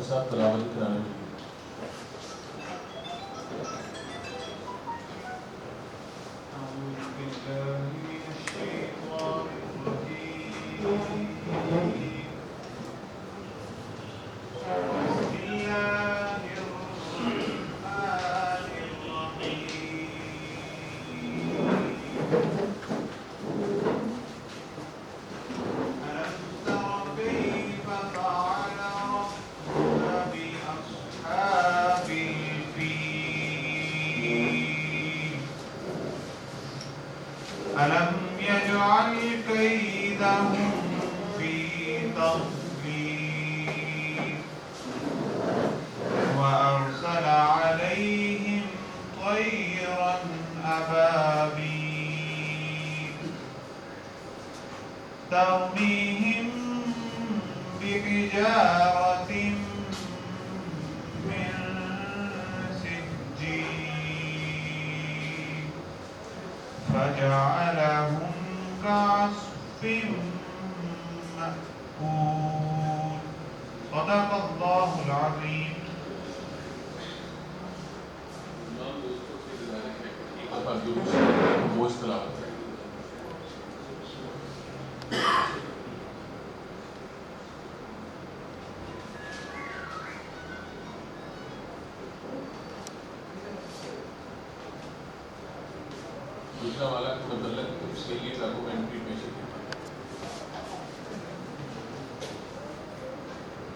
کے ساتھ تلاوت کرانے میں ألم يجعل كيدهم في تضليل وأرسل عليهم طيرا أبابيل ترميهم بحجارة من سجيل فجعلهم كعصف مأكول صدق الله العظيم. گوشت تلاوت کریں. دوسرا والا کے متعلق اس کے لیے ڈاکومنٹری پیش کی.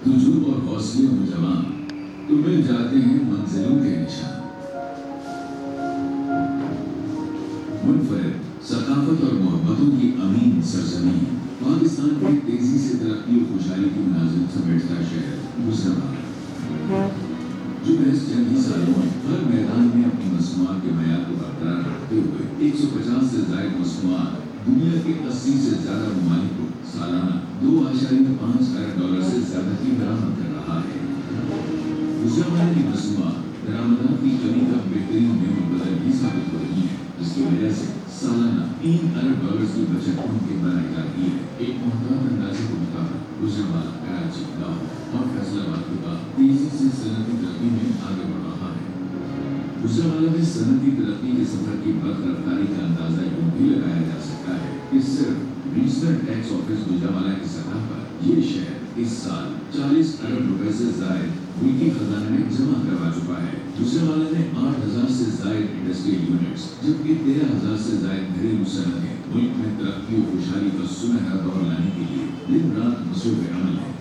رجوع اور حوصلے میں جوان تو مل جاتے ہیں منزلوں کے نشان. منفرد ثقافت اور محبتوں کی امین سرزمین پاکستان کی تیزی سے ترقی و خوشحالی کی منازل سمیٹتا شہر گجرانوالہ جو محض چند ہی سالوں میں ہر میدان میں اپنی مصنوعات کے معیار کو برقرار رکھتے ہوئے 150 سے زائد مصنوعات دنیا کے 80 سے زیادہ ممالک کو سالانہ $2.5 ارب سے زیادہ کی برآمد کر رہا ہے. گجرانوالہ کی مصنوعات درآمدات کی کمی کا بہترین نعمت بدل بھی ثابت ہو رہی ہیں جس کی وجہ سے سالانہ $3 ارب کی بچت ممکن بنائی جا رہی ہے. ایک محتاط اندازے کے مطابق گجرانوالہ کراچی لاہور اور فیصل آباد کے بعد تیزی سے صنعتی ترقی میں آگے بڑھ رہا ہے. گجرانوالہ میں صنعتی ترقی کے سفر کی برق رفتاری کا اندازہ یوں بھی لگایا جا سکتا ہے کہ صرف ریجنل ٹیکس آفس گجرانوالہ کی سطح پر یہ شہر اس سال $40 ارب سے زائد ملکی خزانے میں جمع کروا چکا ہے. گجرانوالہ میں 8,000 سے زائد انڈسٹریل یونٹس جبکہ 13,000 سے زائد گھریلو صنعتیں ملک میں ترقی و خوشحالی کا سنہرا دور لانے کے لیے دن رات مصروف عمل ہے.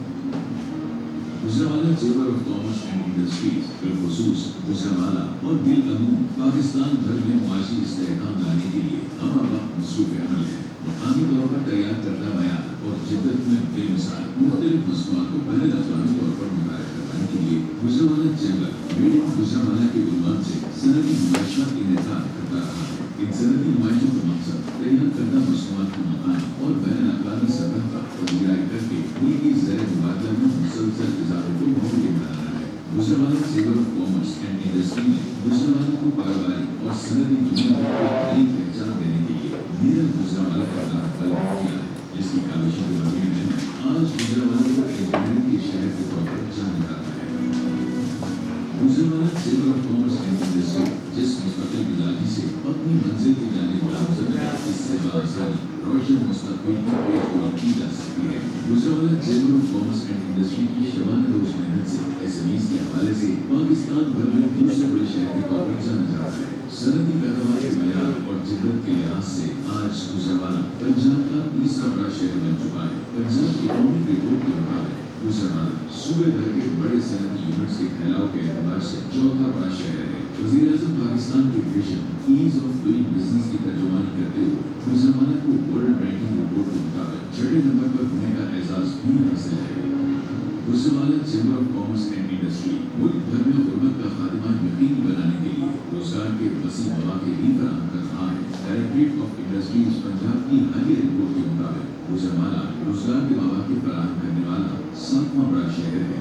Gujranwala chamber of commerce and industries بالخصوص گجرانوالہ اور بالعموم پاکستان بھر میں معاشی استحکام لانے کے لیے ہم وقت مصروف عمل ہے. مقامی طور پر تیار کردہ معیار اور جدت میں بے مثال مختلف مصنوعات کو بین الاقوامی طور پر متعارف کروانے کے لیے Gujranwala chamber made in Gujranwala کے عنوان سے صنعتی نمائشات کا انعقاد کرتا رہا ہے. ان صنعتی نمائشوں کا مقصد تیار کردہ مصنوعات کو مقامی اور بین الاقوامی سطح پر پذیرائی کر کے ملکی زیر مبادلہ میں مسلسل اضافے کو ممکن بنانا ہے. Gujranwala chamber of commerce and industry نے گجرانوالہ کو کاروباری اور صنعتی دنیا میں ایک نئی پہچان دینے کے لیے میرا گجرانوالہ کا نام قلم کیا ہے جس کی کاوشوں کے مدین میں آج گجرانوالہ کو انجینئرنگ کے شہر کے طور پر جانا جاتا ہے. Gujranwala chamber of commerce and industry جس مستقل مزاجی سے اپنی منزل کی جانب گامزن ہے اس سے بآسانی روشن مستقبل کی پیش گوئی کی جا سکتی ہے. Gujranwala chamber of commerce and industry کی شبانہ روز محنت سے SMEs کے حوالے سے پاکستان بھر میں دوسرے بڑے شہر کے طور پر جانا جاتا ہے. صنعتی پیداوار کے معیار اور جدت کے لحاظ سے آج گجرانوالہ پنجاب کا تیسرا بڑا شہر بن چکا ہے. پنجاب کی قومی رپورٹ کے مطابق گجرانوالہ صوبے بھر کے بڑے صنعتی یونٹس کے پھیلاؤ کے اعتبار سے چوتھا بڑا شہر ہے. وزیر اعظم پاکستان کے vision as of doing business کی ترجمانی کرتے ہوئے گجرانوالہ کو ورلڈ رینکنگ رپورٹ کے مطابق 6 نمبر پر ہونے کا اعزاز بھی حاصل ہے. Gujranwala chamber of commerce and industry ملک بھر میں غربت کا خاتمہ یقینی بنانے کے لیے روزگار کے وسیع مواقع بھی فراہم کر رہا ہے. ڈائریکٹریٹ آف انڈسٹریز پنجاب کی حالیہ رپورٹ کے مطابق گجرانوالہ روزگار کے مواقع فراہم کرنے والا 7واں بڑا شہر ہے.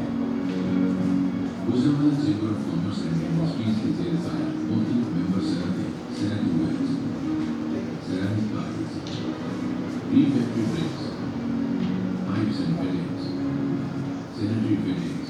Gujranwala chamber of commerce and industries کے زیر سایہ مختلف ممبر صنعتیں صنعتی ویلز سیرامک کارز refractory bricks pipes and fittings sanitary fittings,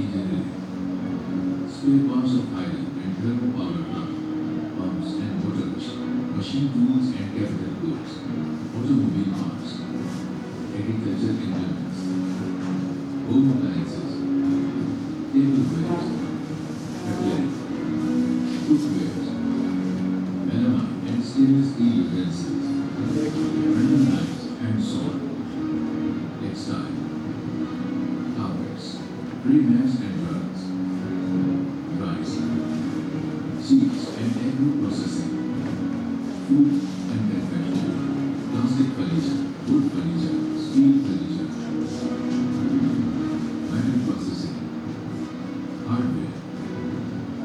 engineering, spare parts of hydro and thermal power plant, pumps and motors, machine tools and capital goods, automobile parts, agriculture implements, home appliances, tableware, cutlery, footwear, melamine and stainless steel utensils, running knives and sword, textile, carpets, tree mats and rugs, rice, seeds and agro processing, food and confectionery, plastic furniture, wood furniture, steel furniture, metal processing, hardware,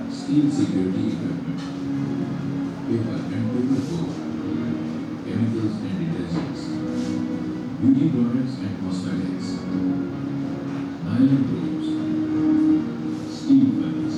steel security equipment, paper and paper board, chemicals and detergents, beauty products and cosmetics, nylon ropes, steel pipes,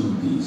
34,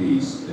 23,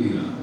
13,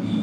3,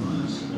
5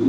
2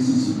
SCCB,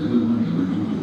1122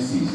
SCC,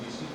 DCT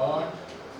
8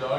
4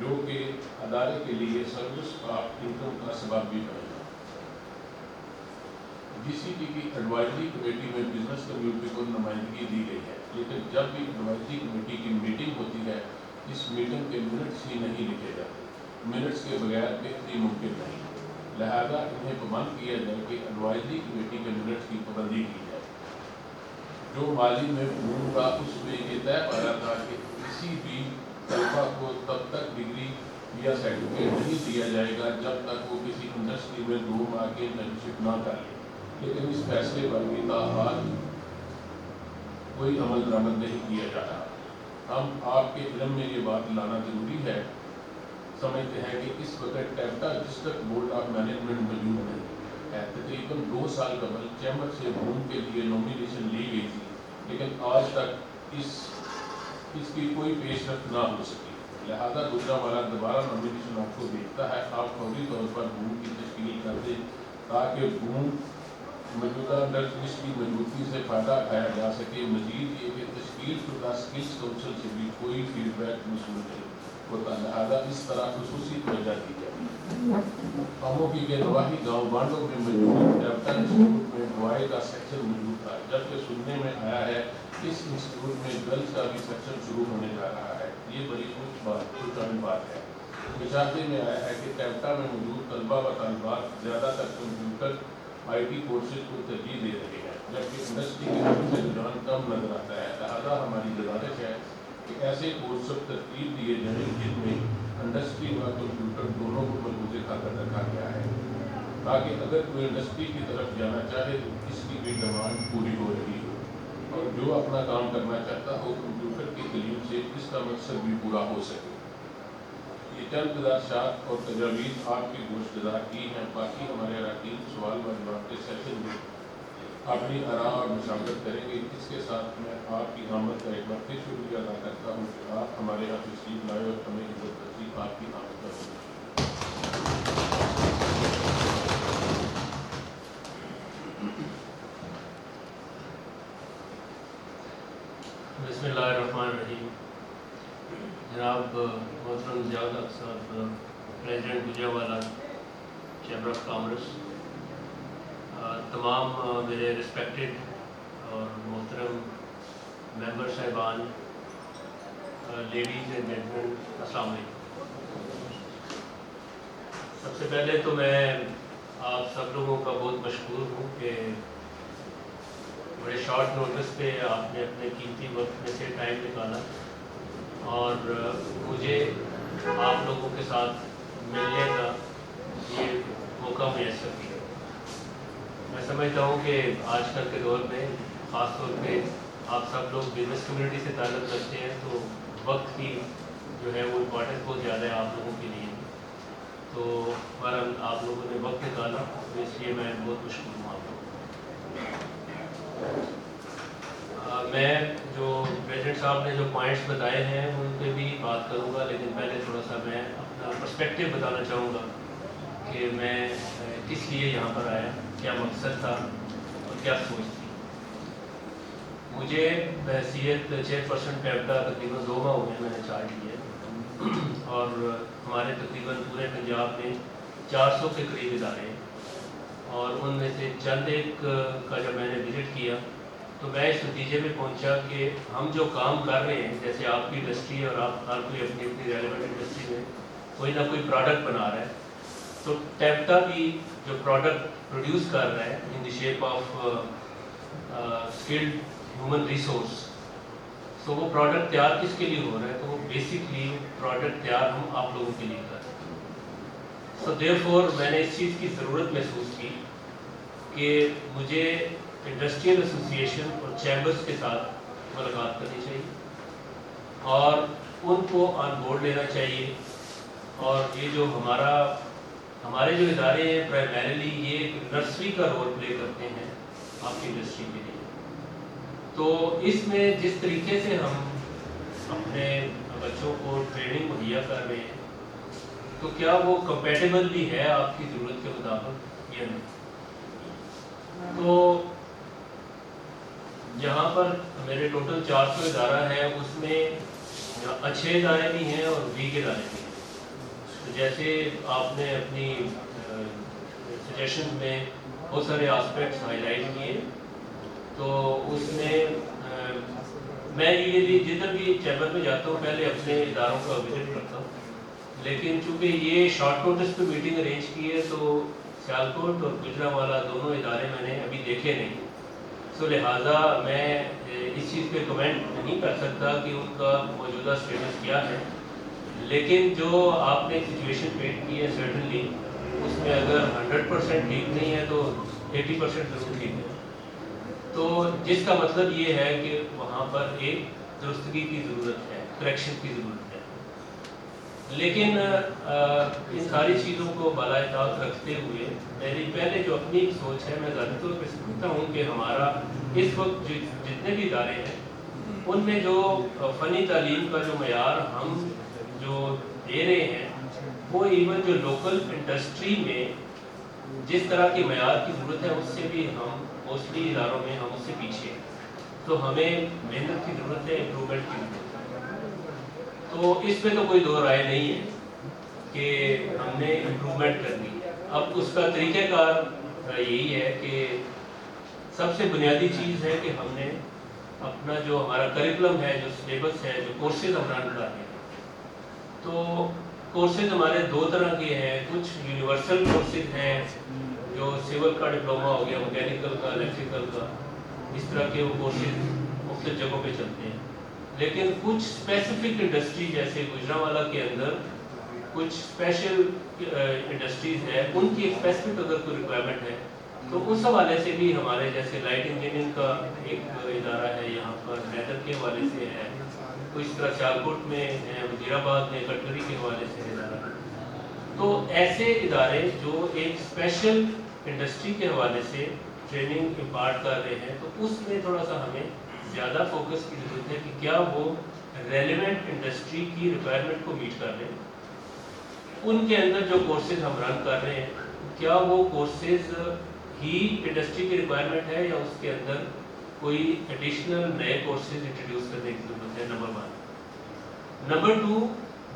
جو کہ ادارے کے لیے service of income کا سبب بھی بنے گا۔ جی سی پی کی ایڈوائزری کمیٹی میں بزنس کمیونٹی کو نمائندگی دی گئی ہے، لیکن جب بھی ایڈوائزری کمیٹی کی میٹنگ ہوتی ہے اس میٹنگ کے منٹس ہی نہیں لکھے جاتے، منٹس کے بغیر بہتری ممکن نہیں، لہذا انہیں پابند کیا جائے کہ ایڈوائزری کمیٹی کے منٹس کی پابندی کی جائے۔ جو مالی میں بھون کا اس میں یہ طے پایا تھا کہ کسی بھی طلبہ کو تب تک ڈگری یا سرٹیفکیٹ نہیں دیا جائے گا جب تک وہ کسی انڈسٹری میں 2 ماہ کی انٹرنشپ نہ کر لے، لیکن اس فیصلے پر بھی تاحال کوئی عمل درآمد نہیں کیا جا رہا۔ ہم آپ کے علم میں یہ بات لانا ضروری ہے، سمجھتے ہیں کہ اس وقت ٹیپٹا ڈسٹرکٹ بورڈ آف مینجمنٹ موجود نہیں ہے۔ تقریباً 2 سال قبل چیمبر سے بھون کے لیے نومینیشن لی گئی تھی، لیکن آج تک اس کی کوئی پیش رفت نہ ہو سکی، لہذا گجرانوالہ دوبارہ نومینیشن آپ کو دیکھتا ہے، آپ فوری طور پر بھون کی تشکیل کر دیں تاکہ بھون موجودہ انڈسٹریز کی مضبوطی سے فائدہ اٹھایا جا سکے۔ مزید یہ کہ تشکیل شدہ اسکلز کونسل سے بھی کوئی فیڈ بیک موصول نہیں ہوتا، لہٰذا اس طرح خصوصی توجہ دی جائے۔ اموکی کے نواحی گاؤں بانڈوں میں موجود ٹیپٹا انسٹیٹیوٹ میں بوائے کا سیکشن موجود تھا، جبکہ سننے میں آیا ہے اس انسٹیٹیوٹ میں گرلز کا بھی سیکشن شروع ہونے جا رہا ہے۔ یہ بڑی خوشگوار بات ہے۔ مشاہدے میں آیا ہے کہ ٹیپٹا میں موجود طلبہ و طالبات زیادہ تر کمپیوٹر آئی ٹی کورسز کو ترجیح دے رہے ہیں، جبکہ انڈسٹری کی طرف سے رجحان کم نظر آتا ہے، لہٰذا ہماری گزارش ہے کہ ایسے کورس ترتیب دیے جائیں جن میں انڈسٹری و کمپیوٹر دونوں کو ملحوظ خاطر رکھا گیا ہے، تاکہ اگر کوئی انڈسٹری کی طرف جانا چاہے تو اس کی بھی ڈیمانڈ پوری ہو رہی ہو، اور جو اپنا کام کرنا چاہتا ہو کمپیوٹر کی تعلیم سے اس کا مقصد بھی پورا ہو سکے۔ یہ چند گزارشات اور تجاویز آپ کی گوشت گزار کی ہیں، باقی ہمارے اراکین سوال و جواب کے سیشن میں اپنی آراء اور مشاورت کریں گے۔ اس کے ساتھ میں آپ کی آمد کا ایک بار پھر شکریہ ادا کرتا ہوں کہ آپ ہمارے یہاں تشریف لائے اور ہمیں عزت بخشی۔ آپ کی آمد کا شکریہ۔ بسم اللہ الرحمن الرحیم۔ جناب محترم ضیاء الحق صاحب، president Gujranwala chamber of commerce, تمام میرے ریسپیکٹڈ اور محترم ممبر صاحبان، لیڈیز اینڈ جینٹلمین، السلام علیکم۔ سب سے پہلے تو میں آپ سب لوگوں کا بہت مشکور ہوں کہ بڑے شارٹ نوٹس پہ آپ نے اپنے قیمتی وقت میں سے ٹائم نکالا اور مجھے آپ لوگوں کے ساتھ ملنے کا یہ موقع میسر کیا۔ میں سمجھتا ہوں کہ آج کل کے دور میں خاص طور پہ آپ سب لوگ بزنس کمیونٹی سے تعلق رکھتے ہیں، تو وقت کی جو ہے وہ امپورٹنس بہت زیادہ ہے آپ لوگوں کے لیے، تو بہرحال آپ لوگوں نے وقت نکالا، تو اس لیے میں بہت مشکور ہوں آپ لوگوں کو۔ میں جو پریزیڈنٹ صاحب نے جو پوائنٹس بتائے ہیں ان پہ بھی بات کروں گا، لیکن پہلے تھوڑا سا میں اپنا پرسپیکٹیو بتانا چاہوں گا کہ میں کس لیے یہاں پر آیا، کیا مقصد تھا اور کیا سوچ تھی۔ مجھے بحیثیت چیئرپرسن ٹیپٹا تقریباً 2 ماہ ہوئے میں نے چارج لیا، اور ہمارے تقریباً پورے پنجاب میں 400 کے قریب ادارے ہیں، اور ان میں سے چند ایک کا جب میں نے وزٹ کیا تو میں اس نتیجے پہ پہنچا کہ ہم جو کام کر رہے ہیں، جیسے آپ کی انڈسٹری اور آپ ہر کوئی اپنی اپنی ریلیونٹ انڈسٹری میں کوئی نہ کوئی پروڈکٹ بنا رہا ہے، تو ٹیپٹا بھی جو پروڈکٹ پروڈیوس کر رہا ہے in the shape of skilled human resource, تو وہ پروڈکٹ تیار کس کے لیے ہو رہا ہے؟ تو وہ بیسکلی پروڈکٹ تیار ہم آپ لوگوں کے لیے کر رہے ہیں۔ سو دیئر فور میں نے اس چیز کی ضرورت محسوس کی کہ مجھے انڈسٹریل ایسوسی ایشن اور چیمبرز کے ساتھ ملاقات کرنی چاہیے اور ان کو آن بورڈ لینا چاہیے، اور یہ جو ہمارے جو ادارے ہیں پرائمریلی یہ ایک نرسری کا رول پلے کرتے ہیں آپ کی انڈسٹری کے لیے، تو اس میں جس طریقے سے ہم اپنے بچوں کو ٹریننگ مہیا کر رہے ہیں تو کیا وہ کمپیٹیبل بھی ہے آپ کی ضرورت کے مطابق یا نہیں۔ تو جہاں پر میرے ٹوٹل 400 ادارہ ہے، اس میں اچھے ادارے بھی ہیں اور ویک ادارے بھی ہیں۔ جیسے آپ نے اپنی سجیشن میں بہت سارے آسپیکٹس ہائی لائٹ کیے، تو اس میں میں یہ بھی جدھر بھی چیمبر میں جاتا ہوں پہلے اپنے اداروں کا وزٹ کرتا ہوں، لیکن چونکہ یہ شارٹ نوٹس پہ میٹنگ ارینج کی ہے تو سیالکوٹ اور گوجرانوالہ دونوں ادارے میں نے ابھی دیکھے نہیں، سو لہٰذا میں اس چیز پہ کمنٹ نہیں کر سکتا کہ ان کا موجودہ اسٹیٹس کیا ہے، لیکن جو آپ نے سچویشن پینٹ کی ہے سرٹنلی اس میں اگر 100% ٹھیک نہیں ہے تو 80% ضرور ٹھیک ہے، تو جس کا مطلب یہ ہے کہ وہاں پر ایک درستگی کی ضرورت ہے، کریکشن کی ضرورت ہے، لیکن ان ساری چیزوں کو بالائے طاق رکھتے ہوئے میری پہلے جو اپنی سوچ ہے، میں ذاتی طور پہ سمجھتا ہوں کہ ہمارا اس وقت جتنے بھی ادارے ہیں ان میں جو فنی تعلیم کا جو معیار ہم جو دے رہے ہیں وہ ایون جو لوکل انڈسٹری میں جس طرح کے معیار کی ضرورت ہے اس سے بھی ہم موسٹلی اداروں میں ہم اس سے پیچھے ہیں، تو ہمیں محنت کی ضرورت ہے، امپرومنٹ کی ضرورت ہے، تو اس میں تو کوئی دو رائے نہیں ہے کہ ہم نے امپرومنٹ کرنی ہے۔ اب اس کا طریقہ کار یہی ہے کہ سب سے بنیادی چیز ہے کہ ہم نے اپنا جو ہمارا کریکولم ہے، جو سلیبس ہے، جو کورسز ہم رن کر رہے ہیں، تو کورسز ہمارے دو طرح کے ہیں، کچھ یونیورسل کورسز ہیں جو سول کا ڈپلومہ ہو گیا، مکینیکل کا، الیکٹریکل کا، اس طرح کے وہ کورسز مختلف جگہوں پہ چلتے ہیں، لیکن کچھ اسپیسیفک انڈسٹری جیسے گوجرانوالہ کے اندر کچھ اسپیشل انڈسٹریز ہے، ان کی اسپیسیفک اگر کوئی ریکوائرمنٹ ہے تو اس حوالے سے بھی ہمارے جیسے لائٹ انجینئرنگ کا ایک ادارہ ہے یہاں پر لیدر کے حوالے سے ہے، تو اس طرح سیالکوٹ میں ہے، وزیر آباد میں کٹلری کے حوالے سے ادارہ ہے، تو ایسے ادارے جو ایک اسپیشل انڈسٹری کے حوالے سے ٹریننگ امپارٹ کر رہے ہیں، تو اس میں تھوڑا سا ہمیں زیادہ فوکس کی ضرورت ہے کہ کیا وہ ریلیونٹ انڈسٹری کی ریکوائرمنٹ کو میٹ کر رہے ہیں، ان کے اندر جو کورسز ہم رن کر رہے ہیں کیا وہ کورسز ہی انڈسٹری کی ریکوائرمنٹ ہے یا اس کے اندر کوئی ایڈیشنل نئے کورسز انٹروڈیوس کرنے کی ضرورت ہے، نمبر 1۔ نمبر 2،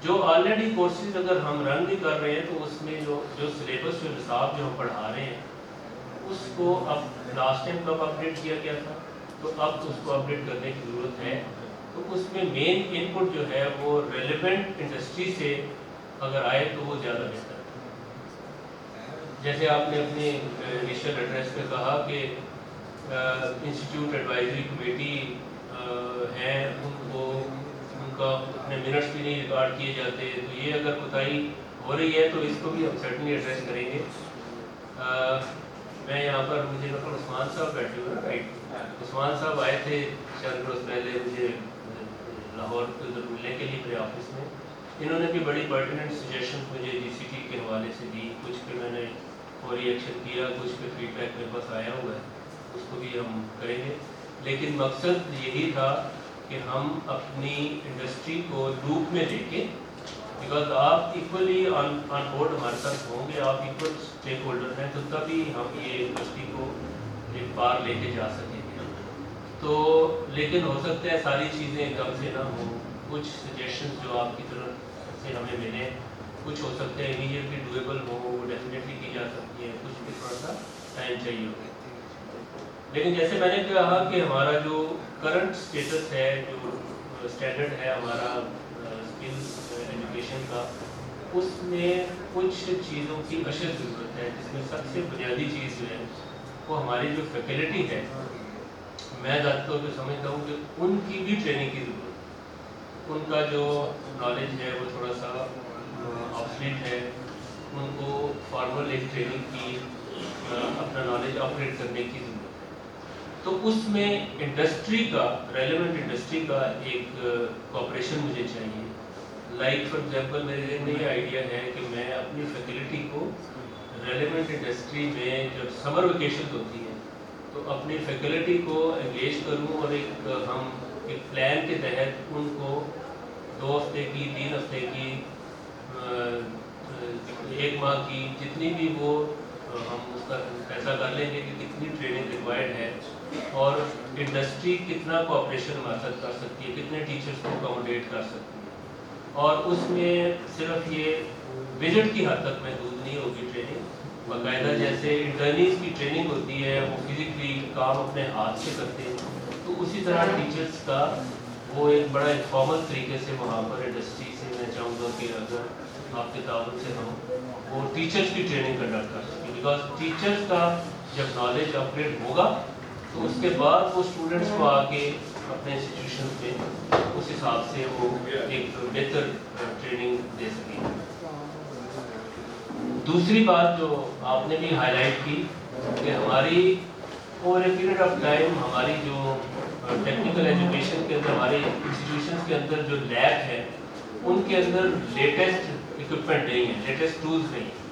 جو آلریڈی کورسز اگر ہم رن بھی کر رہے ہیں تو اس میں جو سلیبس جو نصاب جو ہم پڑھا رہے ہیں اس کو اب لاسٹ ٹائم کب اپڈیٹ کیا گیا تھا، تو اب اس کو اپڈیٹ کرنے کی ضرورت ہے، تو اس میں مین ان پٹ جو ہے وہ ریلیونٹ انڈسٹری سے اگر آئے تو وہ زیادہ بہتر ہے۔ جیسے آپ نے اپنے انیشیل ایڈریس میں کہا کہ انسٹیٹیوٹ ایڈوائزری کمیٹی ہیں، ان کا اپنے منٹس بھی نہیں ریکارڈ کیے جاتے، تو یہ اگر کوتاہی ہو رہی ہے تو اس کو بھی ہم سرٹنلی ایڈریس کریں گے۔ میں یہاں پر مجھے عثمان صاحب بیٹھے ہوئے ہیں، رائٹ، عثمان صاحب آئے تھے چند روز پہلے مجھے لاہور کے ادھر ملنے کے لیے میرے آفس میں، انہوں نے بھی بڑی پرٹیننٹ سجیشن مجھے جی سی ٹی کے حوالے سے دی، کچھ پہ میں نے فوری ایکشن کیا، کچھ پہ فیڈ بیک میرے پاس آیا ہوا ہے، اس کو بھی ہم کریں گے، لیکن مقصد یہی تھا کہ ہم اپنی انڈسٹری کو لوپ میں لے کے، بیکاز آپ ایکولی آن بورڈ ہمارے ساتھ ہوں گے، آپ ایکول اسٹیک ہولڈر ہیں، تو تبھی ہم یہ انڈسٹری کو ایک بار لے کے جا سکیں گے، تو لیکن ہو سکتا ہے ساری چیزیں ایک دم سے نہ ہوں، کچھ سجیشن جو آپ کی طرف سے ہمیں ملیں، کچھ ہو سکتا ہے امیڈیٹلی ڈویبل ہو، وہ ڈیفینیٹلی کی جا سکتی ہے، کچھ بھی تھوڑا سا ٹائم چاہیے ہوگا، لیکن جیسے میں نے کہا کہ ہمارا جو کرنٹ اسٹیٹس ہے، جو اسٹینڈرڈ ہے ہمارا اسکل ایجوکیشن کا، اس میں کچھ چیزوں کی اشد ضرورت ہے، جس میں سب سے بنیادی چیز جو ہے وہ ہماری جو فیکلٹی ہے، میں ذاتی طور پہ سمجھتا ہوں کہ ان کی بھی ٹریننگ کی ضرورت ہے، ان کا جو نالج ہے وہ تھوڑا سا آبسلیٹ ہے، ان کو فارمل ایک ٹریننگ کی اپنا نالج اپگریڈ کرنے کی ضرورت ہے، تو اس میں انڈسٹری کا، ریلیونٹ انڈسٹری کا ایک کوآپریشن مجھے چاہیے۔ لائک فار ایگزامپل میرے ذہن میں یہ آئیڈیا ہے کہ میں اپنی فیکلٹی کو ریلیونٹ انڈسٹری میں جب سمر ویکیشن ہوتی ہے تو اپنی فیکلٹی کو انگیج کروں اور ہم ایک پلان کے تحت ان کو 2 ہفتے کی، 3 ہفتے کی، 1 ماہ کی، جتنی بھی وہ ہم اس کا فیصلہ کر لیں گے کہ کتنی ٹریننگ ریکوائرڈ ہے اور انڈسٹری کتنا کوآپریشن ہمارے ساتھ کر سکتی ہے، کتنے ٹیچرس کو اکاموڈیٹ کر سکتی ہے، اور اس میں صرف یہ وزٹ کی حد تک محدود نہیں ہوگی ٹریننگ، باقاعدہ جیسے انٹرنیز کی ٹریننگ ہوتی ہے وہ فزیکلی کام اپنے ہاتھ سے کرتے ہیں، تو اسی طرح ٹیچرز کا وہ ایک بڑا انفارمل طریقے سے وہاں پر انڈسٹری سے میں چاہوں گا کہ اگر آپ کے تعاون سے ہم وہ ٹیچرز کی ٹریننگ کنڈکٹ کر سکیں، بیکاز ٹیچرز کا جب نالج اپ گریڈ ہوگا تو اس کے بعد وہ اسٹوڈنٹس کو آ کے اپنے انسٹیٹیوشن میں اس حساب سے وہ ایک بہتر ٹریننگ دے سکیں۔ دوسری بات جو آپ نے بھی ہائی لائٹ کی کہ ہماری over a period of time ہماری جو ٹیکنیکل ایجوکیشن کے اندر ہمارے انسٹیٹیوشنس کے اندر جو لیب ہے ان کے اندر لیٹسٹ اکوپمنٹ نہیں ہے، لیٹسٹ ٹولز نہیں ہیں،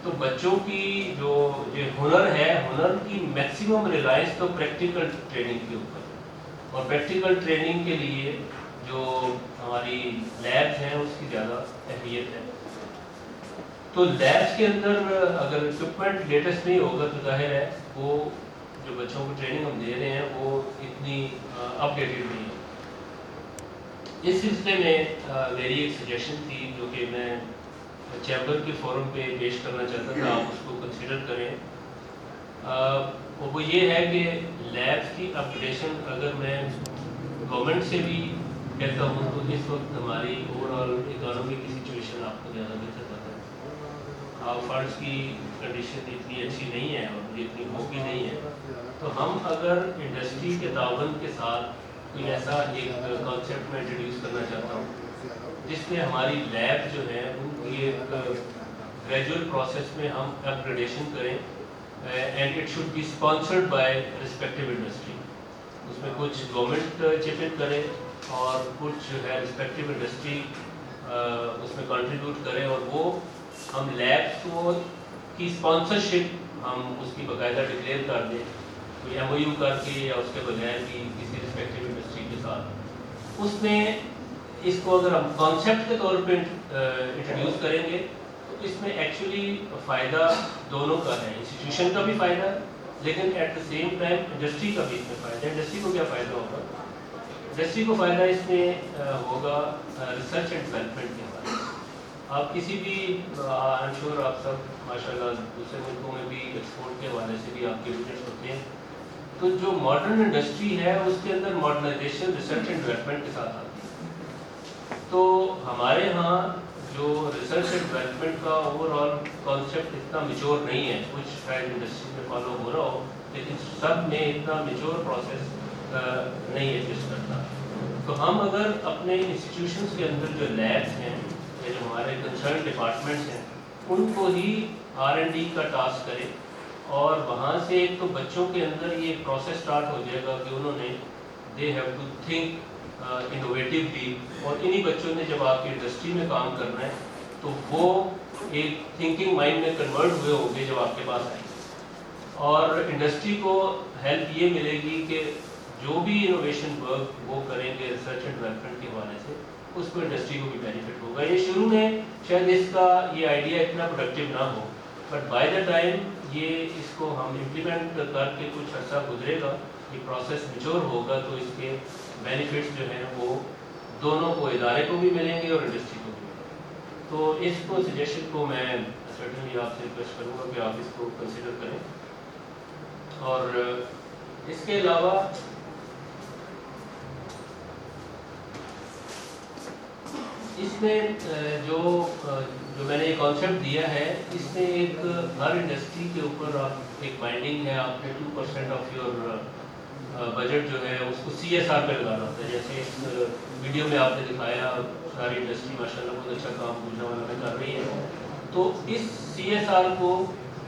تو بچوں کی جو یہ ہنر ہے، ہنر کی میکسیمم ریلائنس تو پریکٹیکل ٹریننگ کے اوپر، اور پریکٹیکل ٹریننگ کے لیے جو ہماری لیبز ہیں اس کی زیادہ اہمیت ہے۔ تو لیبس کے اندر اگر اکوپمنٹ لیٹسٹ نہیں ہوگا تو ظاہر ہے وہ جو بچوں کو ٹریننگ ہم دے رہے ہیں وہ اتنی اپ ڈیٹڈ نہیں ہے۔ اس سلسلے میں میری ایک سجیشن تھی جو کہ میں چیمبر کے فورم پہ پیش کرنا چاہتا تھا، آپ اس کو کنسیڈر کریں، وہ یہ ہے کہ لیبس کی اپڈیشن اگر میں گورنمنٹ سے بھی کہتا ہوں تو اس وقت ہماری اوور آل اکانومی کی سچویشن آپ کو زیادہ بہتر پتہ ہے، فنڈس کی کنڈیشن اتنی اچھی نہیں ہے اور اتنی ہو بھی نہیں ہے، تو ہم اگر انڈسٹری کے تعاون کے ساتھ کوئی ایسا ایک کانسیپٹ میں انٹروڈیوس کرنا چاہتا ہوں جس میں ہماری لیب جو ہے ان کی ایک گریجول پروسیس میں ہم اپ گریڈیشن کریں، and it should be sponsored by respective industry, اس میں کچھ گورنمنٹ چپ ان کرے اور کچھ جو ہے ریسپیکٹیو انڈسٹری اس میں کنٹریبیوٹ کرے، اور وہ ہم لیبس کو کی اسپانسرشپ ہم اس کی باقاعدہ ڈکلیئر کر دیں، کوئی ایم او یو کر کے یا اس کے بغیر بھی کسی ریسپیکٹیو انڈسٹری کے ساتھ، اس میں اس کو اگر ہم کانسیپٹ کے طور پہ انٹروڈیوس کریں گے تو اس میں ایکچولی فائدہ دونوں کا ہے، انسٹیٹیوشن کا بھی فائدہ لیکن at the same time industry کا بھی اس میں فائدہ ہے۔ انڈسٹری کو کیا فائدہ ہوگا؟ انڈسٹری کو فائدہ اس میں ہوگا ریسرچ اینڈ ڈیولپمنٹ کے حوالے سے، آپ کسی بھی آئی ایم شیور آپ سب ماشاء اللہ دوسرے ملکوں میں بھی ایکسپورٹ کے حوالے سے بھی آپ کے وزٹس ہوتے ہیں، تو جو ماڈرن انڈسٹری ہے اس کے اندر ماڈرنائزیشن ریسرچ اینڈ ڈیولپمنٹ کے ساتھ آتی ہے، تو ہمارے ہاں جو ریسرچ اینڈ ڈیولپمنٹ کا اوور آل کانسیپٹ اتنا میچور نہیں ہے، کچھ شاید انڈسٹری میں فالو ہو رہا ہو لیکن سب میں اتنا میچور پروسیس نہیں ایگزسٹ کرتا، تو ہم اگر اپنے انسٹیٹیوشنس کے اندر جو لیبس ہیں جو ہمارے کنسرن ڈپارٹمنٹس ہیں ان کو ہی آر اینڈ ڈی کا ٹاسک کریں، اور وہاں سے ایک تو بچوں کے اندر یہ پروسیس سٹارٹ ہو جائے گا کہ انہوں نے دے ہیو ٹو تھنک انوویٹیولی، اور انہی بچوں نے جب آپ کی انڈسٹری میں کام کرنا ہے تو وہ ایک تھنکنگ مائنڈ میں کنورٹ ہوئے ہوں گے جب آپ کے پاس آئیں، اور انڈسٹری کو ہیلپ یہ ملے گی کہ جو بھی انوویشن ورک وہ کریں گے ریسرچ اینڈ ڈیولپمنٹ کے حوالے سے اس کو انڈسٹری کو بھی بینیفٹ ہوگا۔ یہ شروع میں شاید اس کا یہ آئیڈیا اتنا پروڈکٹیو نہ ہو، بٹ بائی دا ٹائم یہ اس کو ہم امپلیمنٹ کر کے کچھ عرصہ گزرے گا، یہ پروسیس میچور ہوگا تو اس کے بینیفٹس جو ہیں وہ دونوں کو، ادارے کو بھی ملیں گے اور انڈسٹری کو بھی ملیں گے، تو اس کو سجیشن کو میں سرٹنلی آپ سے ریکویسٹ کروں گا کہ آپ اس کو کنسیڈر کریں۔ اور اس کے علاوہ اس میں جو میں نے یہ کانسیپٹ دیا ہے اس میں ایک ہر انڈسٹری کے اوپر آپ ایک بائنڈنگ ہے، آپ نے 2% آف یور بجٹ جو ہے اس کو سی ایس آر پہ لگانا ہوتا ہے، جیسے اس ویڈیو میں آپ نے دکھایا ساری انڈسٹری ماشاء اللہ بہت اچھا کام پوجنا والا میں کر رہی ہے، تو اس سی ایس آر کو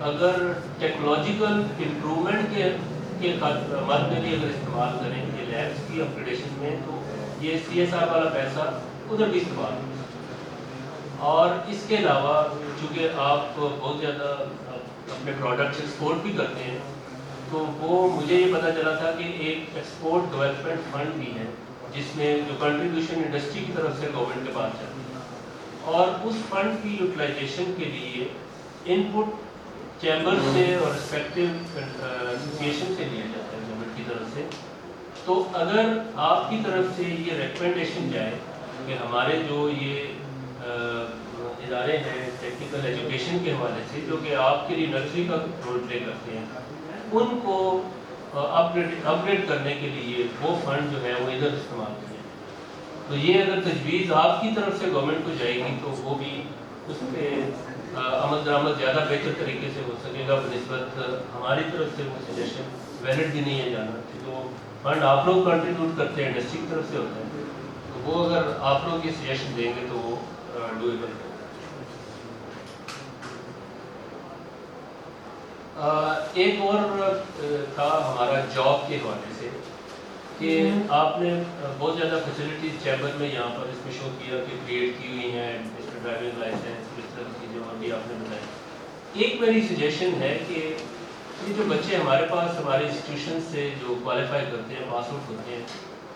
اگر ٹیکنالوجیکل امپرومنٹ کے مد میں بھی اگر استعمال کریں گے لیبس کی اپگریڈیشن میں تو یہ سی ایس آر والا پیسہ ادھر بھی استعمال ہو، اور اس کے علاوہ چونکہ آپ بہت زیادہ اپنے پروڈکٹس ایکسپورٹ بھی کرتے ہیں تو وہ مجھے یہ پتہ چلا تھا کہ ایک ایکسپورٹ ڈیولپمنٹ فنڈ بھی ہے جس میں جو کنٹریبیوشن انڈسٹری کی طرف سے گورنمنٹ کے پاس جاتی ہے، اور اس فنڈ کی یوٹیلائزیشن کے لیے ان پٹ چیمبر سے اور ریسپیکٹیو ایسوسیشن سے لیا جاتا ہے گورنمنٹ کی طرف سے، تو اگر آپ کی طرف سے یہ ریکمنڈیشن جائے کہ ہمارے جو یہ ادارے ہیں ٹیکنیکل ایجوکیشن کے حوالے سے جو کہ آپ کے لیے نرسری کا رول پلے کرتے ہیں، ان کو اپ گریڈ کرنے کے لیے وہ فنڈ جو ہے وہ ادھر استعمال کریں. تو یہ اگر تجویز آپ کی طرف سے گورنمنٹ کو جائے گی تو وہ بھی اس پہ عمل درآمد زیادہ بہتر طریقے سے ہو سکے گا بنسبت ہماری طرف سے وہ سجیشن ویلڈ بھی نہیں ہے جانا کہ جو فنڈ آپ لوگ کنٹریبیوٹ کرتے ہیں انڈسٹری کی طرف سے ہوتا ہے، تو وہ اگر آپ لوگ یہ سجیشن دیں گے تو وہ ڈویبل ہے. ایک اور تھا ہمارا جاب کے حوالے سے کہ آپ نے بہت زیادہ فیسلٹیز چیمبر میں یہاں پر اس میں شو کیا کہ کریٹ کی ہوئی ہیں، مسٹر ڈرائیونگ لائسنس اس طرح کی جو ابھی آپ نے بتائی. ایک میری سجیشن ہے کہ یہ جو بچے ہمارے پاس ہمارے انسٹیٹیوشن سے جو کوالیفائی کرتے ہیں، پاس آؤٹ ہوتے ہیں،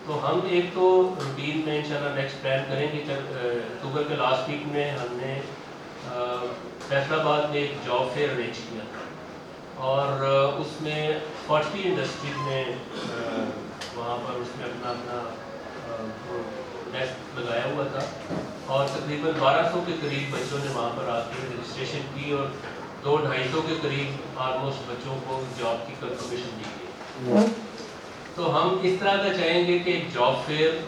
تو ہم ایک تو روٹین میں انشاءاللہ نیکسٹ پلان کریں گے. اکتوبر کے لاسٹ ویک میں ہم نے فیصل آباد میں ایک جاب فیئر ارینج کیا اور اس میں 40 انڈسٹریز نے وہاں پر اس میں اپنا نیسٹ لگایا ہوا تھا اور تقریباً 1200 کے قریب بچوں نے وہاں پر آ کے رجسٹریشن کی اور 200-250 کے قریب آلموسٹ بچوں کو جاب کی کنفرمیشن دی گئی. تو ہم اس طرح کا چاہیں گے کہ ایک جاب فیئر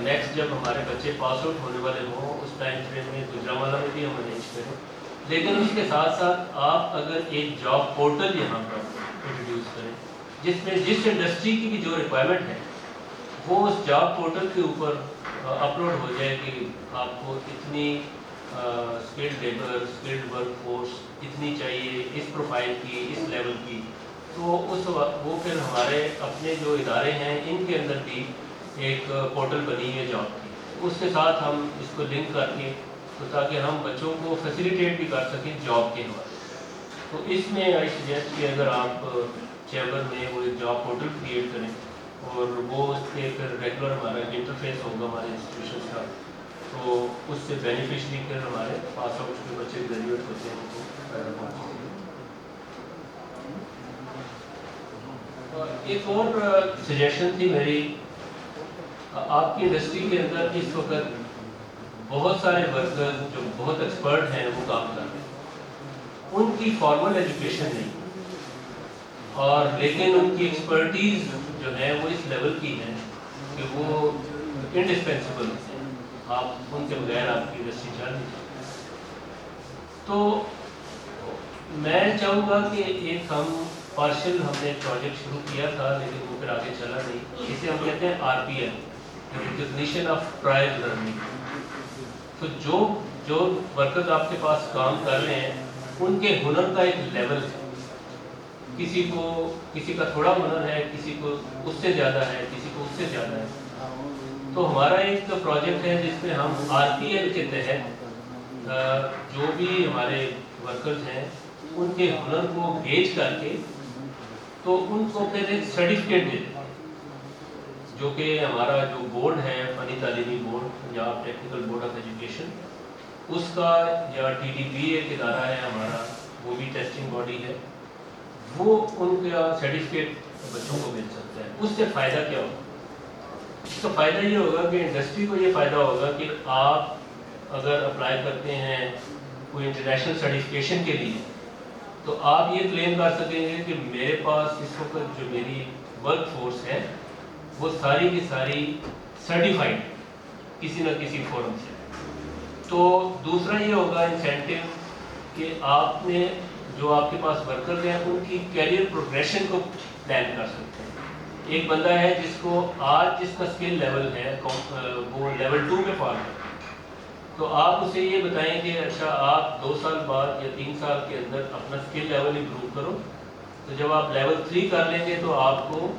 نیکسٹ جب ہمارے بچے پاس آؤٹ ہونے والے ہوں اس ٹائم فریم میں گجرانوالہ میں بھی ہم ارینج کریں. لیکن اس کے ساتھ ساتھ آپ اگر ایک جاب پورٹل یہاں پر انٹروڈیوس کریں جس میں جس انڈسٹری کی بھی جو ریکوائرمنٹ ہے وہ اس جاب پورٹل کے اوپر اپلوڈ ہو جائے کہ آپ کو اتنی skilled labour, skilled work force اتنی چاہیے، اس پروفائل کی، اس لیول کی. تو اس وقت وہ پھر ہمارے اپنے جو ادارے ہیں ان کے اندر بھی ایک پورٹل بنی ہے جاب کی، اس کے ساتھ ہم اس کو لنک کر کے تو تاکہ ہم بچوں کو فیسیلیٹیٹ بھی کر سکیں جاب کے حوالے. تو اس میں آئی سجیسٹ کہ اگر آپ چیمبر میں وہ ایک جاب پورٹل کریٹ کریں اور وہ اس کے پھر ریگولر ہمارا انٹرفیس ہوگا ہمارے انسٹیٹیوشن کا، تو اس سے بینیفیشری پھر ہمارے پاس آؤٹ کے بچے گریجویٹ ہوتے ہیں ان کو فائدہ پہنچے. ایک اور سجیشن تھی میری، آپ کی انڈسٹری کے اندر اس وقت بہت سارے ورکرز جو بہت ایکسپرٹ ہیں وہ کام کر رہے ہیں، ان کی فارمل ایجوکیشن نہیں اور لیکن ان کی ایکسپرٹیز جو ہے وہ اس لیول کی ہے کہ وہ انڈسپینسیبل ہیں، آپ ان کے بغیر آپ کی انڈسٹری چل نہیں سکتی. تو میں چاہوں گا کہ ایک ہم پارشل ہم نے پروجیکٹ شروع کیا تھا لیکن وہ پھر آگے چلا نہیں، اسے ہم کہتے ہیں RPL، recognition of prior learning. تو جو ورکرز آپ کے پاس کام کر رہے ہیں ان کے ہنر کا ایک لیول ہے، کسی کا تھوڑا ہنر ہے، کسی کو اس سے زیادہ ہے، کسی کو اس سے زیادہ ہے. تو ہمارا ایک پروجیکٹ ہے جس میں ہم RPL کے تحت جو بھی ہمارے ورکرز ہیں ان کے ہنر کو گیج کر کے تو ان کو پھر ایک سرٹیفکیٹ دے دیں جو کہ ہمارا جو بورڈ ہے فنی تعلیمی board, Punjab technical board of education, اس کا یا TDB ایک ادارہ ہے ہمارا، وہ بھی ٹیسٹنگ باڈی ہے، وہ ان کا سرٹیفکیٹ بچوں کو مل سکتا ہے. اس سے فائدہ کیا ہوگا؟ اس کا فائدہ یہ ہوگا کہ انڈسٹری کو یہ فائدہ ہوگا کہ آپ اگر اپلائی کرتے ہیں کوئی انٹرنیشنل سرٹیفکیشن کے لیے تو آپ یہ کلیم کر سکیں گے کہ میرے پاس اس وقت جو میری ورک فورس ہے وہ ساری کی ساری سرٹیفائڈ کسی نہ کسی فورم سے. تو دوسرا یہ ہوگا انسینٹیو کہ آپ نے جو آپ کے پاس ورکر ہیں ان کی کیریئر پروگریشن کو پلان کر سکتے ہیں. ایک بندہ ہے جس کو آج جس کا اسکل لیول ہے وہ لیول 2 میں فال ہے، تو آپ اسے یہ بتائیں کہ اچھا آپ 2 سال بعد یا 3 سال کے اندر اپنا اسکل لیول امپروو کرو، تو جب آپ لیول 3 کر لیں گے تو آپ کو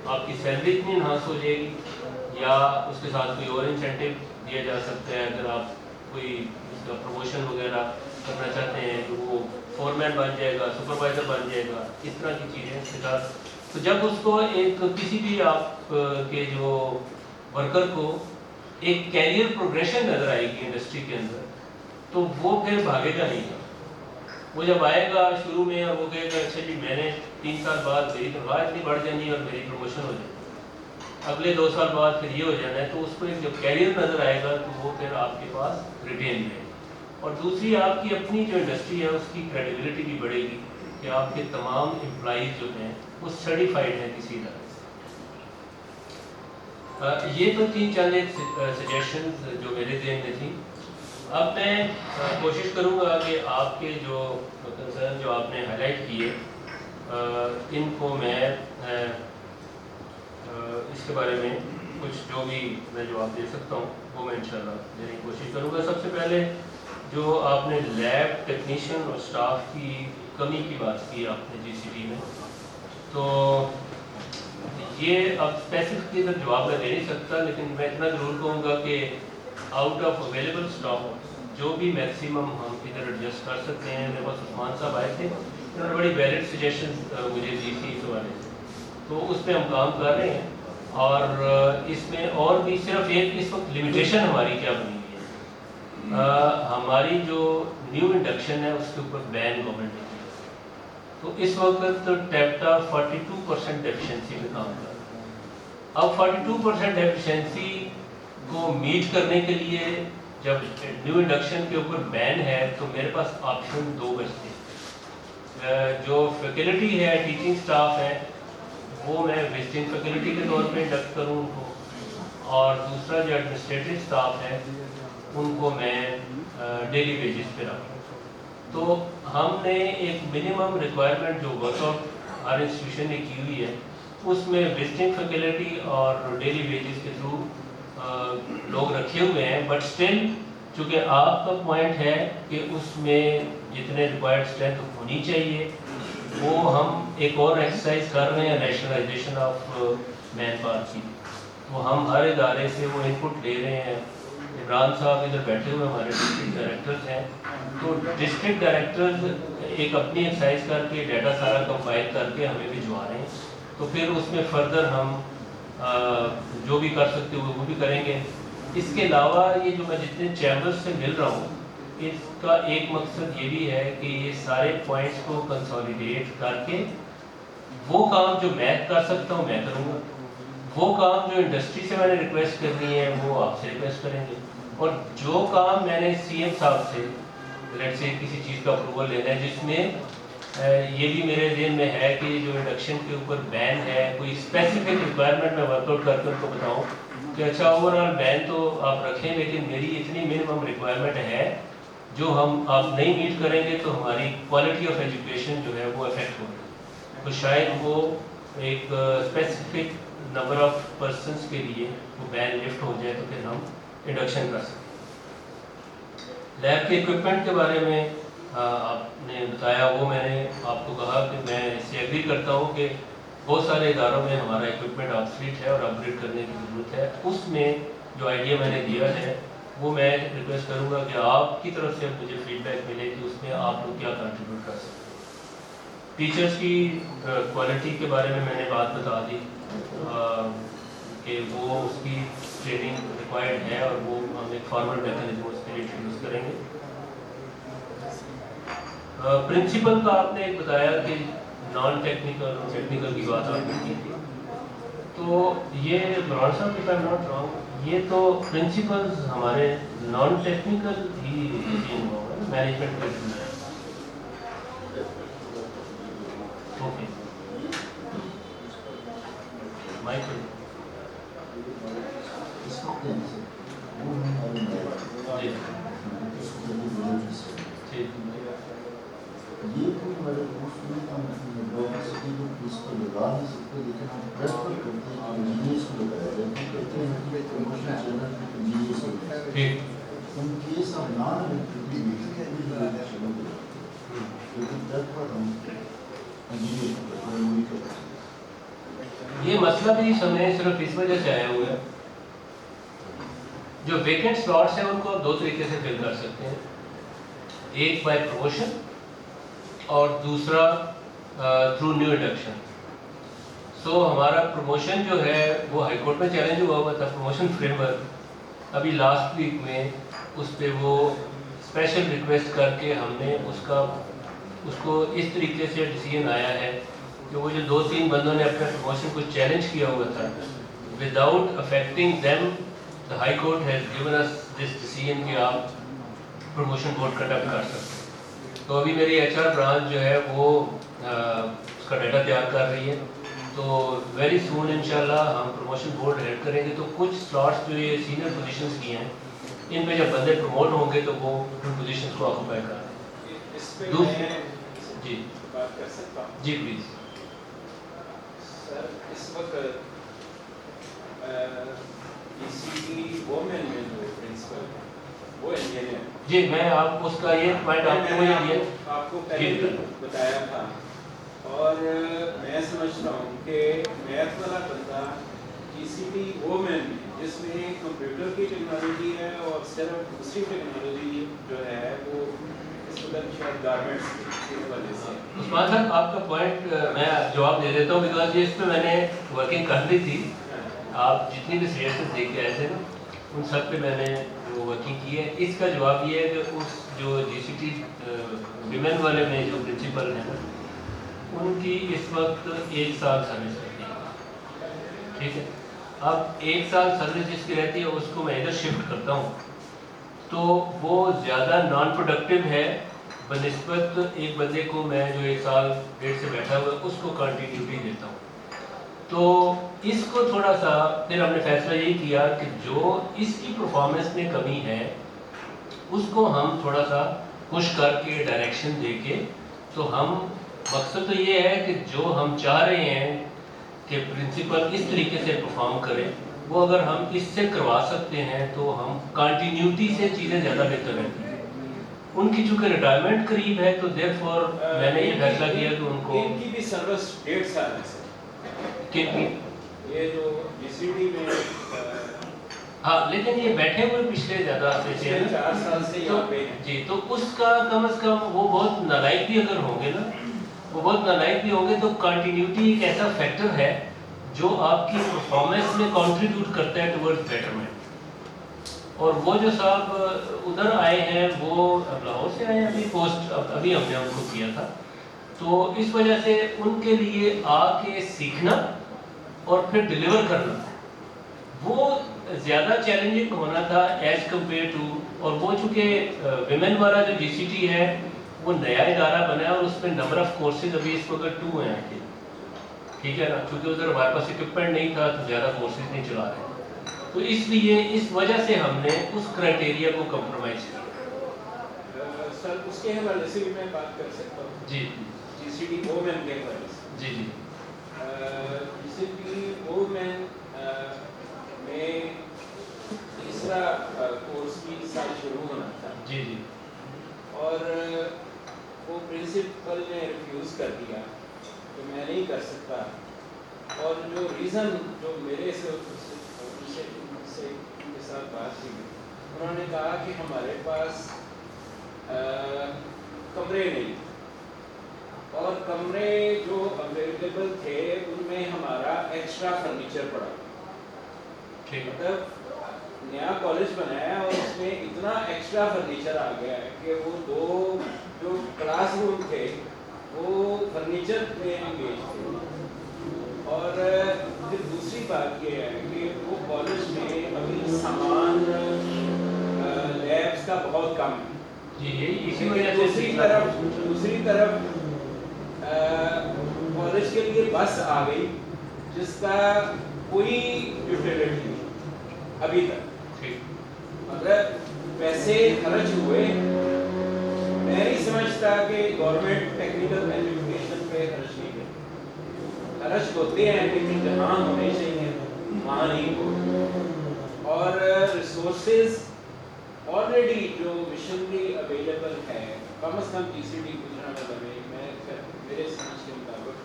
آپ کی سیلری اتنی انہانس ہو جائے گی یا اس کے ساتھ کوئی اور انسینٹیو دیا جا سکتا ہے. اگر آپ کوئی اس کا پروموشن وغیرہ کرنا چاہتے ہیں تو وہ فورمین بن جائے گا، سپروائزر بن جائے گا، اس طرح کی چیزیں اس کے ساتھ. تو جب اس کو ایک کسی بھی آپ کے جو ورکر کو ایک کیریئر پروگریشن نظر آئے گی انڈسٹری کے اندر تو وہ پھر بھاگے گا نہیں. وہ جب آئے گا شروع میں اور وہ کہے گا اچھا جی میں نے 3 سال بعد میری تنخواہ اتنی بڑھ جانی اور میری پروموشن ہو جائے اگلے 2 سال بعد پھر یہ ہو جانا ہے، تو اس کو ایک جب کیریئر نظر آئے گا تو وہ پھر آپ کے پاس ریٹین ہے. اور دوسری آپ کی اپنی جو انڈسٹری ہے اس کی کریڈیبلٹی بھی بڑھے گی کہ آپ کے تمام امپلائیز جو ہیں وہ سرٹیفائڈ ہیں کسی طرح سے. یہ تو تھی چند ایک سجیشنز جو میرے ذہن میں تھیں. اب میں کوشش کروں گا کہ آپ کے جو کنسرن جو آپ نے ہائی لائٹ کیے ان کو میں اس کے بارے میں کچھ جو بھی میں جواب دے سکتا ہوں وہ میں انشاءاللہ دینے کی کوشش کروں گا. سب سے پہلے جو آپ نے لیب ٹیکنیشین اور سٹاف کی کمی کی بات کی آپ نے جی سی ٹی میں، تو یہ اب اسپیسیفکلی تو جواب میں دے نہیں سکتا، لیکن میں اتنا ضرور کہوں گا کہ آؤٹ آف اویلیبل اسٹاک جو بھی میکسیمم ہم ادھر ایڈجسٹ کر سکتے ہیں. میرے پاس عثمان صاحب آئے تھے، انہوں نے بڑی ویلڈ سجیشن مجھے دی تھی اس حوالے سے، تو اس پہ ہم کام کر رہے ہیں. اور اس میں اور بھی صرف ایک اس وقت لمیٹیشن ہماری کیا بنی ہوئی ہے، ہماری جو نیو انڈکشن ہے اس کے اوپر بین گورنمنٹ نے کی، تو اس وقت ٹیپٹا 42% ایفیشنسی میں کام کر رہا ہے. اب 42% ایفیشنسی کو میٹ کرنے کے لیے جب نیو انڈکشن کے اوپر بین ہے تو میرے پاس آپشن 2 بچتے ہیں. جو فیکلٹی ہے، ٹیچنگ سٹاف ہے، وہ میں وزٹنگ فیکلٹی کے طور پہ انڈکٹ کروں ان کو، اور دوسرا جو ایڈمنسٹریٹو سٹاف ہے ان کو میں ڈیلی ویجز پہ رکھوں. تو ہم نے ایک منیمم ریکوائرمنٹ جو ورک آؤٹ ہر انسٹیٹیوشن نے کی ہوئی ہے اس میں وزٹنگ فیکلٹی اور ڈیلی ویجز کے تھرو لوگ رکھے ہوئے ہیں. بٹ اسٹل چونکہ آپ کا پوائنٹ ہے کہ اس میں جتنے ریکوائرڈ اسٹرینتھ ہونی چاہیے وہ ہم ایک اور ایکسرسائز کر رہے ہیں ریشنلائزیشن آف مین پاور کی. وہ ہم ہر ادارے سے وہ انپٹ لے رہے ہیں. عمران صاحب ادھر بیٹھے ہوئے ہمارے ڈسٹرکٹ ڈائریکٹرز ہیں، تو ڈسٹرکٹ ڈائریکٹرز ایک اپنی ایکسرسائز کر کے ڈیٹا سارا کمپائل کر کے ہمیں بھجوا رہے ہیں. تو پھر اس میں فردر ہم جو بھی کر سکتے ہوئے وہ بھی کریں گے. اس کے علاوہ یہ جو میں جتنے چیمبرز سے مل رہا ہوں اس کا ایک مقصد یہ بھی ہے کہ یہ سارے پوائنٹس کو کنسالیڈیٹ کر کے وہ کام جو میں کر سکتا ہوں میں کروں گا، وہ کام جو انڈسٹری سے میں نے ریکویسٹ کرنی ہے وہ آپ سے ریکویسٹ کریں گے، اور جو کام میں نے سی ایم صاحب سے لیٹ سے کسی چیز کا اپروول لینا ہے جس میں یہ بھی میرے ذہن میں ہے کہ جو انڈکشن کے اوپر بین ہے کوئی اسپیسیفک ریکوائرمنٹ میں ورک آؤٹ کر کے ان کو بتاؤں کہ اچھا اوور آل بین تو آپ رکھیں لیکن میری اتنی منیمم ریکوائرمنٹ ہے جو ہم آپ نہیں میٹ کریں گے تو ہماری کوالٹی آف ایجوکیشن جو ہے وہ افیکٹ ہوگی. تو شاید وہ ایک اسپیسیفک نمبر آف پرسنس کے لیے وہ بین لفٹ ہو جائے تو پھر ہم انڈکشن کر سکیں. لیب کے اکوپمنٹ کے بارے میں آپ نے بتایا، وہ میں نے آپ کو کہا کہ میں اس سے ایگری کرتا ہوں کہ بہت سارے اداروں میں ہمارا اکوپمنٹ آبسلیٹ ہے اور اپ گریڈ کرنے کی ضرورت ہے. اس میں جو آئیڈیا میں نے دیا ہے وہ میں ریکویسٹ کروں گا کہ آپ کی طرف سے مجھے فیڈ بیک ملے کہ اس میں آپ لوگ کیا کنٹریبیوٹ کر سکتے ہیں. ٹیچرس کی کوالٹی کے بارے میں نے بات بتا دی کہ وہ اس کی ٹریننگ ریکوائرڈ ہے اور وہ ہم ایک فارمل میکانزم اس کے لیے انٹروڈیوس کریں گے. پرنسپل کا آپ نے ایک بتایا کہ نان ٹیکنیکل اور ٹیکنیکل کی بات آپ نے کی تھی، تو یہ بران صاحب if I'm not wrong یہ تو پرنسپلز ہمارے نان ٹیکنیکل ہی ڈیزائن ہوا ہے مینجمنٹ کا. اوکے مائیکل جی یہ کوئی ہمارے دوست میں ہم یونیورسٹی کو اس کو لگا نہیں سکتے، لیکن ہم پریفر کرتے ہیں کہ انجینئرس کو لگایا جائے. ہم کہتے ہیں کہ پروموشن چینل انجینئرس کو لگایا جائے. ان کیس ہم نان الیکٹریکل شروع کریں لیکن پریفر ہم انجینئر کو کرتے ہیں. یہ مسئلہ بھی سمجھیں صرف اس وجہ سے آیا ہوا ہے جو ویکنٹ سلاٹس ہیں ان کو 2 طریقے سے فل کر سکتے ہیں، ایک بائی پروموشن اور دوسرا تھرو نیو انڈکشن. سو ہمارا پروموشن جو ہے وہ ہائی کورٹ میں چیلنج ہوا تھا پروموشن فریم ورک. ابھی لاسٹ ویک میں اس پہ وہ اسپیشل ریکویسٹ کر کے ہم نے اس کو اس طریقے سے ڈیسیجن آیا ہے کہ وہ جو 2-3 بندوں نے اپنے پروموشن کو چیلنج کیا ہوا تھا without affecting them, the High Court has given us this decision کہ آپ promotion board conduct کر سکتے ہیں. تو ابھی میری HR برانچ جو ہے وہ اس کا ڈیٹا تیار کر رہی ہے. تو ویری سون انشاءاللہ ہم پروموشن بورڈ ہیڈ کریں گے. تو کچھ سلاٹس جو یہ سینئر پوزیشنز کی ہیں ان پہ جب بندے پروموٹ ہوں گے تو وہ ان پوزیشنز کو آکوپائی کر رہے ہیں. اس پہ میں جی بات کر سکتا ہوں؟ جی پلیز. سر اس وقت ECD وومن میں جو پرنسپل ہے وہ انجینئر. جی میں آپ اس کا یہ پوائنٹ آپ کو یہ آپ کو پہلے بتایا تھا اور میں سمجھ رہا ہوں کہ میتھ والا بندہ ECD وومن جس میں کمپیوٹر کی ٹیکنالوجی ہے اور صرف دوسری ٹیکنالوجی جو ہے وہ اس وقت شاید گارمنٹس کی وجہ سے. عثمان صاحب آپ کا پوائنٹ میں جواب دے دیتا ہوں بیکاز یہ اس پہ میں نے ورکنگ کر لی تھی. آپ جتنی بھی سیریسز دیکھ کے آئے تھے نا ان سب پہ میں نے وہ ورکنگ کی ہے. اس کا جواب یہ ہے کہ اس جو GCT ویمن والے میں جو پرنسپل ہیں نا ان کی اس وقت 1 سال سروس رہتی ہے. ٹھیک ہے. اب 1 سال سروس جس کی رہتی ہے اس کو میں ادھر شفٹ کرتا ہوں تو وہ زیادہ نان پروڈکٹیو ہے بنسبت ایک بندے کو میں جو 1 سال 1.5 سے بیٹھا ہوا ہے اس کو کنٹینیوٹی دیتا ہوں. تو اس کو تھوڑا سا پھر ہم نے فیصلہ یہی کیا کہ جو اس کی پرفارمنس میں کمی ہے اس کو ہم تھوڑا سا پش کر کے ڈائریکشن دے کے تو ہم مقصد تو یہ ہے کہ جو ہم چاہ رہے ہیں کہ پرنسپل اس طریقے سے پرفارم کرے وہ اگر ہم اس سے کروا سکتے ہیں تو ہم کنٹینیوٹی سے چیزیں زیادہ بہتر رہتی ہیں. ان کی چونکہ ریٹائرمنٹ قریب ہے تو دیر فور میں نے یہ فیصلہ کیا کہ ان کو ان کی بھی سروس 1.5 سال ہے سر. یہ جو GCT میں ہاں لیکن یہ بیٹھے ہوئے پچھلے زیادہ عرصے سے ہیں 4 سال سے یہاں پہ ہیں. جی تو اس کا کم از کم وہ بہت نالائق بھی اگر ہوں گے نا وہ بہت نالائق بھی ہوں گے تو کنٹینیوٹی ایک ایسا فیکٹر ہے جو آپ کی پرفارمنس میں کنٹریبیوٹ کرتا ہے ٹورڈز بیٹرمنٹ. اور وہ جو صاحب ادھر آئے ہیں وہ لاہور سے آئے ہیں ابھی پوسٹ ابھی ہم نے ان کو کیا تھا تو اس وجہ سے ان کے لیے آ کے سیکھنا اور پھر ڈیلیور کرنا وہ زیادہ چیلنجنگ ہونا تھا ایز کمپیئر ٹو. اور وہ چونکہ ویمن والا جو GCT ہے وہ نیا ادارہ بنا ہے اور اس میں نمبر آف کورسز ابھی اس وقت 2 ہیں. ٹھیک ہے نا چونکہ ادھر ہمارے پاس اکوپمنٹ نہیں تھا تو زیادہ کورسز نہیں چلا رہے تو اس لیے اس وجہ سے ہم نے اس کرائٹیریا کو کمپرومائز کیا. سر اس کے حوالے سے بھی میں بات کر سکتا ہوں. جی GCT وومن کے حوالے سے. جی جی GCT وومن میں تیسرا کورس بھی سال شروع ہونا تھا. جی جی اور وہ پرنسپل نے ریفیوز کر دیا کہ میں نہیں کر سکتا. اور جو ریزن جو میرے سے ان کے ساتھ بات کی انہوں نے کہا کہ ہمارے پاس کمرے نہیں اور کمرے جو اویلیبل تھے ان میں ہمارا ایکسٹرا فرنیچر پڑا. مطلب نیا کالج بنایا اور اس میں اتنا ایکسٹرا فرنیچر آ گیا ہے کہ وہ 2 جو کلاس روم تھے وہ فرنیچر میں انگیج تھے. اور پھر دوسری بات یہ ہے کہ وہ کالج میں ابھی سامان لیبس کا بہت کم ہے. دوسری طرف کالج کے لیے بس آ گئی جس کا کوئی یوٹیلیٹی نہیں ابھی تک. اگر پیسے خرچ ہوئے میں نہیں سمجھتا کہ گورنمنٹ ٹیکنیکل ایجوکیشن پہ خرچ نہیں کرتی. خرچ ہوتے ہیں لیکن جہاں ہونے چاہیے وہاں نہیں ہوتے. اور ریسورسز آلریڈی جو مشنری اویلیبل ہے کم از کم GCT گجرانوالہ میں میرے سمجھ کے مطابق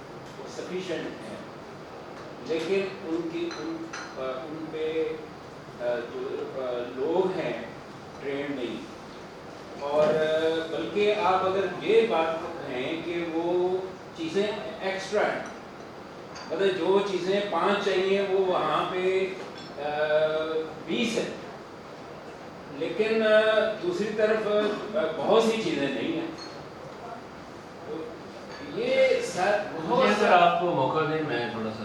وہ سفیشینٹ ہے. لیکن ان پہ جو لوگ ہیں ٹرینڈ نہیں. اور بلکہ آپ اگر یہ بات کہیں کہ وہ چیزیں ایکسٹرا ہیں مطلب جو چیزیں 5 چاہیے وہ وہاں پہ 20 ہے لیکن دوسری طرف بہت سی چیزیں نہیں ہیں. یہ اگر آپ کو موقع دیں میں تھوڑا سا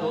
2,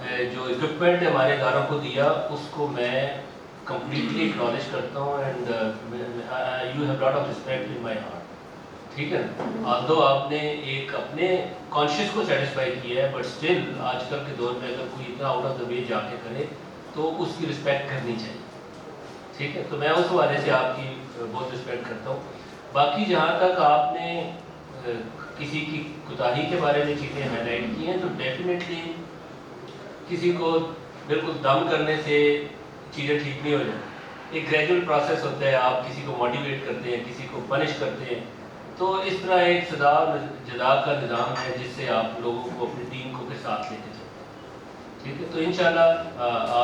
جو اکوپمنٹ ہمارے اداروں کو دیا اس کو میں کمپلیٹلی اکنالج کرتا ہوں and you have lot of respect in my heart. ٹھیک ہے نا, آلدو آپ نے ایک اپنے کانشیس کو سیٹسفائی کیا ہے, بٹ اسٹل آج کل کے دور میں اگر کوئی اتنا آؤٹ آف دا وے جا کے کرے تو اس کی رسپیکٹ کرنی چاہیے. ٹھیک ہے, تو میں اس حوالے سے آپ کی بہت رسپیکٹ کرتا ہوں. باقی جہاں تک آپ نے کسی کی کوتاہی کے بارے میں چیزیں ہائی لائٹ کی ہیں, تو ڈیفینیٹلی کسی کو بالکل دم کرنے سے چیزیں ٹھیک نہیں ہو جائیں. ایک گریجول پروسیس ہوتا ہے, آپ کسی کو موٹیویٹ کرتے ہیں, کسی کو پنش کرتے ہیں, تو اس طرح ایک صدا جدا کا نظام ہے جس سے آپ لوگوں کو اپنی ٹیم کو کے ساتھ لے کے چلتے ہیں. ٹھیک ہے, تو انشاءاللہ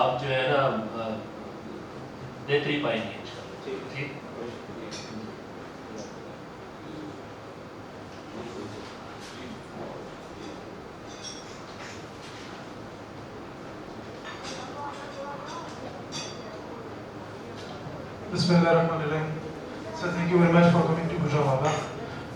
آپ جو ہے نا بہتری پائیں گے انشاءاللہ. ٹھیک. Bismillahirrahmanirrahim. Sir, thank you very much for coming to Gujranwala.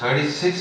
36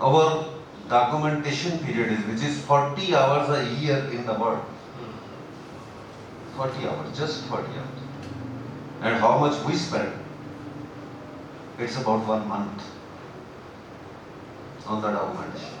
Our documentation period is, which is 40 hours a year in the world. 40 hours, just 40 hours. And how much we spend? It's about 1 month on the documentation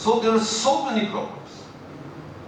So there are so many problems.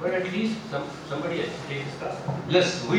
But at least somebody has to take this task. Yes, we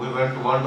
we went to one,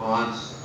5,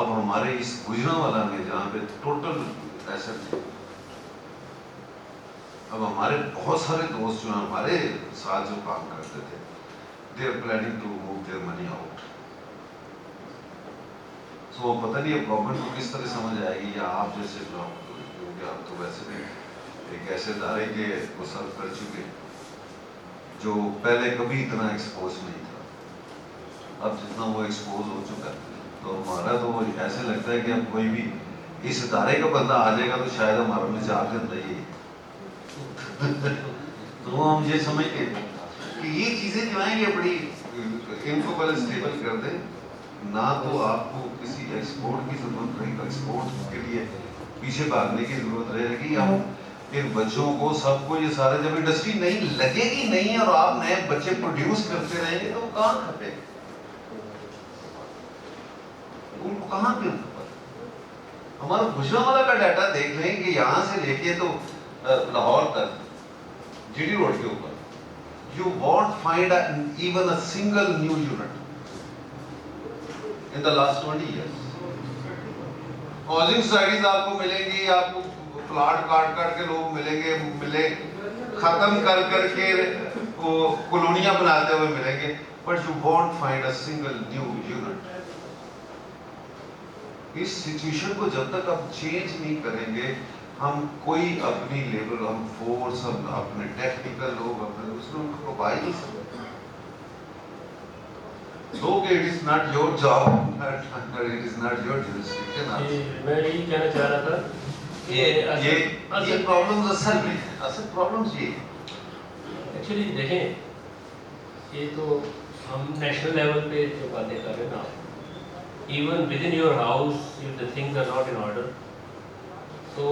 اب ہمارے اس گجرانوالہ میں جہاں پہ total asset تھے، اب ہمارے بہت سارے دوست جو ہیں ہمارے ساتھ جو کام کرتے تھے، they are planning to move their money out. So پتہ نہیں اب گورنمنٹ کو کس طرح سمجھ آئے گی، یا آپ جیسے لوگ، کیونکہ آپ تو ویسے بھی ایک ایسے ادارے کے کو سرو کر چکے جو پہلے کبھی اتنا ایکسپوز نہیں تھا، اب جتنا وہ ایکسپوز ہو چکا ہے. تو ہمارا تو ایسے لگتا ہے کہ اب کوئی بھی اس ادارے کا بندہ آ جائے گا تو شاید ہمارا مزاج کرتا ہی ہے. تو ہم یہ سمجھتے ہیں کہ یہ چیزیں جو ہیں یہ بڑی ان کو پہلے اسٹیبل کر دیں، نہ تو آپ کو کسی ایکسپورٹ کی ضرورت رہے گی، ایکسپورٹ کے لیے پیچھے بھاگنے کی ضرورت رہے گی. ہم ان بچوں کو سب کو یہ سارے جب انڈسٹری نہیں لگے گی نہیں اور آپ نئے بچے پروڈیوس کرتے رہیں گے تو وہ کہاں کھپے گا، ان کو کہاں پہ. ہمارا گجرانوالہ کا ڈیٹا دیکھ لیں کہ یہاں سے لے کے تو لاہور تک جی ڈی روڈ کے اوپر you want find even a single new unit in the last 20 years. Housing societies آپ کو ملیں گی، آپ کو پلاٹ کاٹ کاٹ کے لوگ ملے ختم کر کر کے وہ کالونیاں بناتے ہوئے ملیں گے، but you want find a single new unit. اس سچویشن کو جب تک ہم چینج نہیں کریں گے، ہم کوئی اپنی لیبر، ہم فورس، ہم اپنے ٹیکنیکل لوگ اپنے اس میں ان کو پرووائڈ نہیں سکتے. So it is not your job, it is not your jurisdiction. میں یہی کہنا چاہ رہا تھا کہ یہ پرابلمز اصل پرابلمز یہ ایکچولی دیکھیں، یہ تو ہم نیشنل لیول پہ جو باتیں کر رہے ہیں نا، even with in your house of the things are not in order تو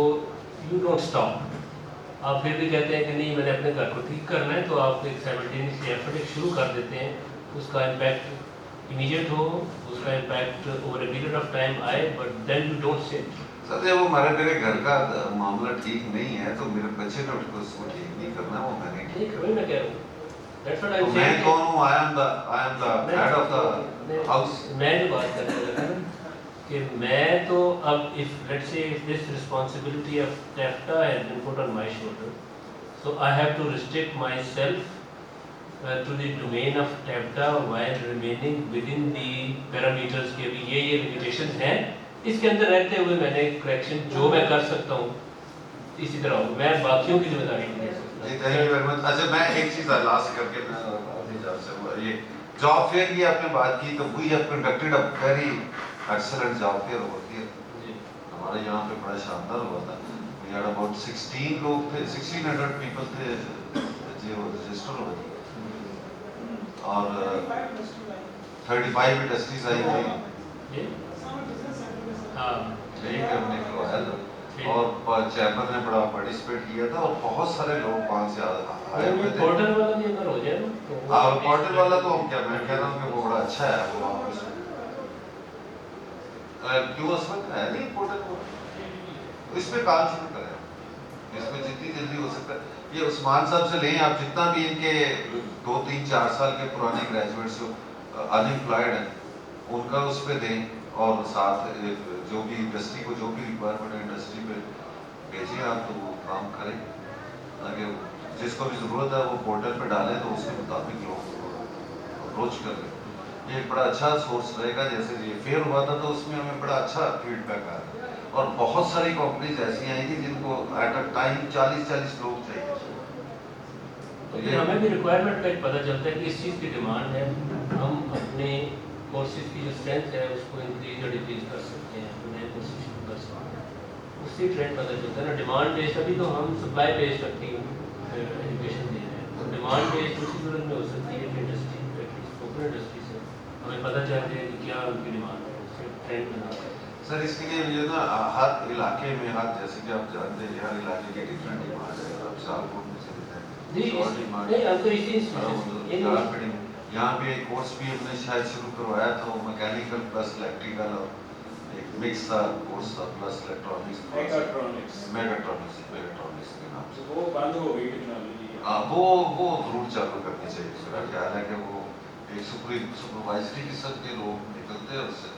یو ڈونٹ اسٹاپ. آپ پھر بھی کہتے ہیں کہ نہیں میں نے اپنے گھر کو ٹھیک کرنا ہے، تو آپ ایک سائملٹینیسلی ایفرٹ شروع کر دیتے ہیں. اس کا امپیکٹ امیڈیٹ ہو، اس کا impact over a period of time آئے، بٹ دین یو ڈونٹ سٹ. سر جب وہ میرے گھر کا معاملہ ٹھیک نہیں ہے تو میرے بچے نے اس کو ٹھیک نہیں کرنا، وہ میں نے نہیں میں کہہ رہا ہوں میں کون ہوں؟ I am the head of the house. میں جو بات کرنے لگا نا کہ میں تو اب if let's say if this responsibility of TEFTA has been put on my shoulder, so I have to restrict myself to the domain of TEFTA while remaining within the parameters کے بھی یہ limitations ہیں. اس کے اندر رہتے ہوئے میں نے correction جو میں کر سکتا ہوں اسی طرح ہوں، میں باقیوں کی ذمہ داری نہیں لے سکتا. جی تھینک یو ویری مچ. اچھا میں ایک چیز لاسٹ کر کے یہ جاب فیئر کی آپ نے بات کی، تو we have conducted a very excellent job fair ہوتی ہے ہمارے یہاں پہ، بڑا شاندار ہوا تھا. وی ہیڈ اباؤٹ 16 لوگ تھے، 1600 پیپل تھے جو رجسٹر ہوئے اور 35 انڈسٹریز آئی تھیں. یہی کہ ہم نے کروایا تھا اور چیمبر نے بڑا پارٹیسپیٹ کیا تھا اور بہت سارے لوگ وہاں سے آئے ہوئے تھے. پورٹل والا بھی اگر ہو جائے نا، پورٹل والا تو کیا میں کہہ رہا ہوں کہ وہ بڑا اچھا ہے. وہ کیوں اس وقت ہے نہیں پورٹل، اس پہ کام شروع کریں، اس پہ جتنی جلدی ہو سکتا ہے. یہ عثمان صاحب سے لیں آپ، جتنا بھی ان کے 2 3 4 سال کے پرانے گریجویٹس جو انمپلائڈ ہیں ان کا اس پہ دیں، اور ساتھ جو بھی انڈسٹری کو جو بھی ریکوائرمنٹ ہے انڈسٹری پہ بھیجیں آپ، تو وہ کام کریں تاکہ جس کو بھی ضرورت ہے وہ پورٹل پہ ڈالیں تو اس کے مطابق لوگ اپروچ کر لیں. یہ ایک بڑا اچھا سورس رہے گا. جیسے یہ فیئر ہوا تھا تو اس میں ہمیں بڑا اچھا فیڈ بیک آیا اور بہت ساری کمپنیز ایسی آئی تھیں جن کو ایٹ اے ٹائم 40 لوگ چاہیے. تو پھر ہمیں بھی ریکوائرمنٹ کا ایک پتہ چلتا ہے کہ اس چیز کی ڈیمانڈ ہے، ہم اپنے کورسز کی جو اسٹرینتھ ہے اس کو انکریز اور ڈیکریز کر سکتے ہیں، نئے کورسز شروع کر سکتے ہیں. اس سے ٹرینڈ پتہ چلتا ہے نا. ڈیمانڈ بیسڈ ابھی تو ہم سپلائی بیسڈ رکھتی ایجوکیشن دے رہے ہیں، تو ڈیمانڈ بیسڈ اسی صورت میں ہو سکتی ہے کہ انڈسٹری اوپن انڈسٹری سے ہمیں پتہ چل جائے کہ کیا ان کی ڈیمانڈ ہے، اس سے ٹرینڈ بنا سکتے ہیں. سر اس کے لیے یہ نا ہر علاقے میں، ہر جیسے کہ آپ جانتے ہیں ہر علاقے کی ڈفرینٹ ڈیمانڈ ہے. آپ سیالکوٹ میں چلے جائیں، یہاں پہ ایک کورس بھی ہم نے شاید شروع کروایا تھا، وہ میکینیکل پلس الیکٹریکل اور ایک مکس تھا کورس تھا، پلس الیکٹرانکس میگاٹرونکس کے نام سے. وہ بند ہو گئی ٹیکنالوجی. وہ ضرور چالو کرنی چاہیے. میرا خیال ہے کہ وہ ایک سپروائزری قسم کے لوگ نکلتے ہیں اس سے،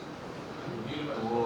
تو وہ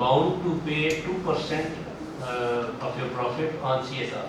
bound to pay 2% of your profit on CSR.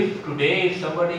if today if somebody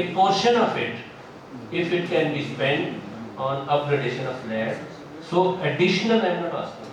a portion of it if it can be spent on upgradation of lab, so additional I'm not asking.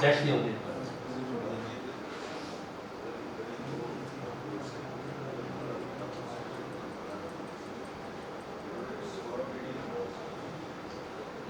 That's the only difference.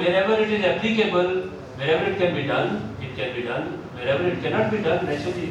wherever it is applicable, wherever it can be done, it can be done. Wherever it cannot be done, naturally.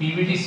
PVTC